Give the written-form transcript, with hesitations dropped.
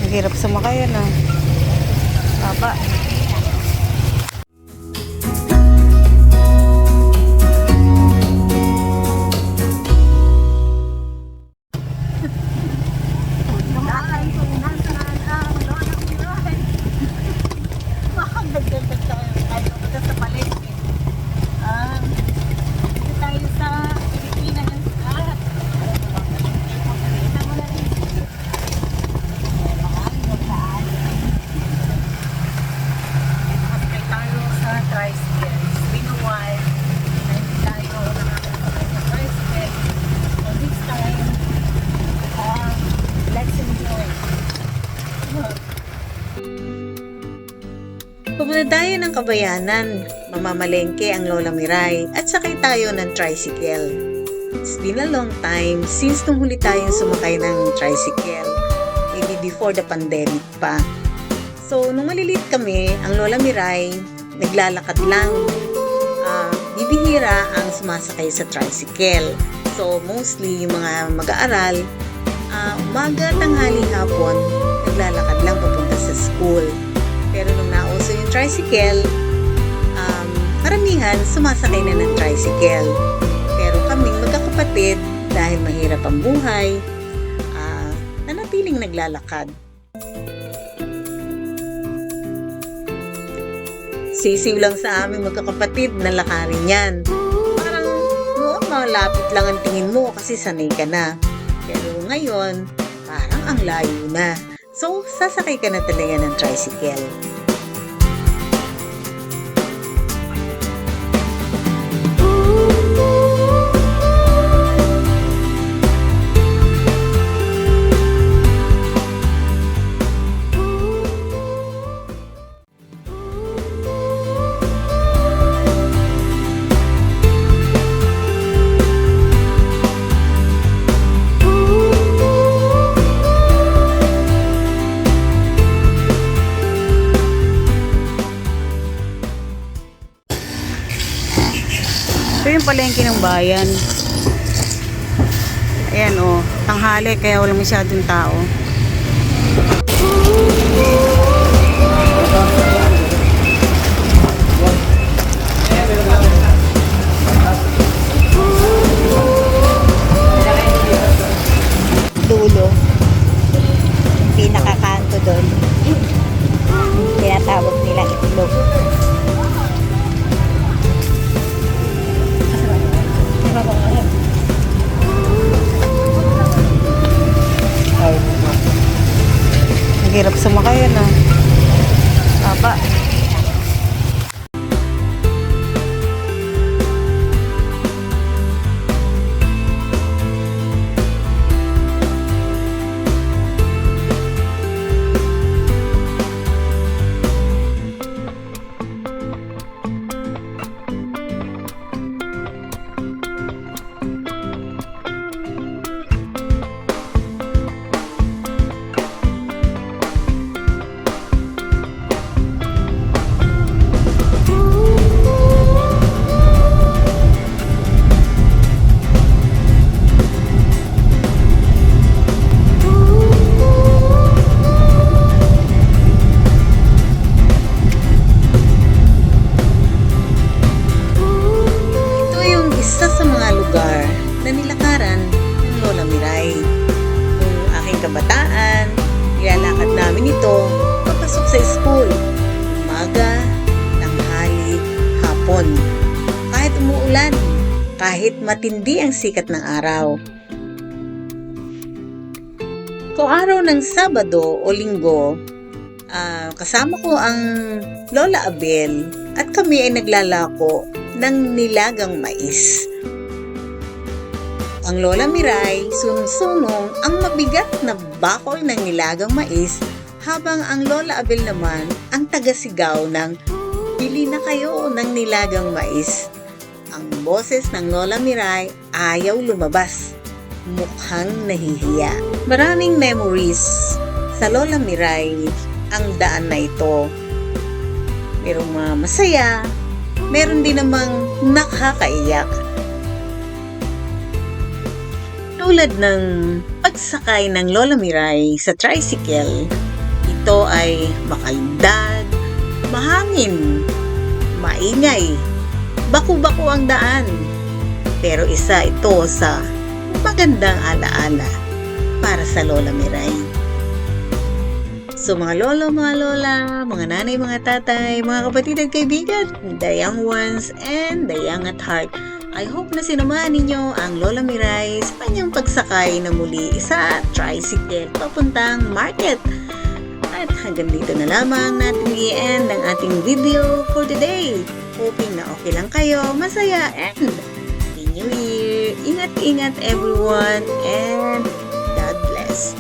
Ang hirap sumakay yan ah. Baba. Pupunta tayo ng Kabayanan, mamamalengke ang Lola Miray at sakay tayo ng tricycle. It's been a long time since nung huli tayong sumakay ng tricycle, maybe before the pandemic pa. So, nung maliliit kami, ang Lola Miray, naglalakad lang. Bibihira ang sumasakay sa tricycle. So, mostly yung mga mag-aaral, umaga, tanghali, hapon, naglalakad lang papunta sa school. Pero nung nauso yung tricycle, karamihan sumasakay na ng tricycle. Pero kaming magkakapatid, dahil mahirap ang buhay, nanatiling naglalakad. Sisiw lang sa aming magkakapatid na lakarin yan. Parang malapit lang ang tingin mo kasi sanay ka na. Pero ngayon, parang ang layo na. So, sasakay ka na talaga ng tricycle. Ito yung palengke ng bayan. Ayan o, tanghali kaya walang masyadong tao. Dulo. Yung pinakakanto doon. Tinatawag nila itlog. Ang hirap sumakay yan ah. Baba. Na nilakaran ng Lola Miray. Noong aking kabataan, nilalakad namin ito papasok sa school. Umaga, tanghali, hapon. Kahit umuulan, kahit matindi ang sikat ng araw. Kung araw ng Sabado o Linggo, kasama ko ang Lola Abel at kami ay naglalako ng nilagang mais. Ang Lola Miray, sunong-sunong ang mabigat na bakol ng nilagang mais, habang ang Lola Abel naman ang tagasigaw ng "Bili na kayo ng nilagang mais." Ang boses ng Lola Miray ayaw lumabas, mukhang nahihiya. Maraming memories sa Lola Miray ang daan na ito. Merong mga masaya, meron din namang nakakaiyak. Tulad ng pagsakay ng Lola Miray sa tricycle, ito ay makaldag, mahangin, maingay, baku-baku ang daan. Pero isa ito sa magandang alaala para sa Lola Miray. So mga lolo, mga lola, mga nanay, mga tatay, mga kapatid at kaibigan, the young ones and the young at heart, I hope na sinamahan ninyo ang Lola Miray sa kanyang pagsakay na muli sa tricycle papuntang market. At hanggang dito na lamang natin i-end ang ating video for today. Hoping na okay lang kayo, masaya, and Happy New Year! Ingat-ingat everyone, and God bless!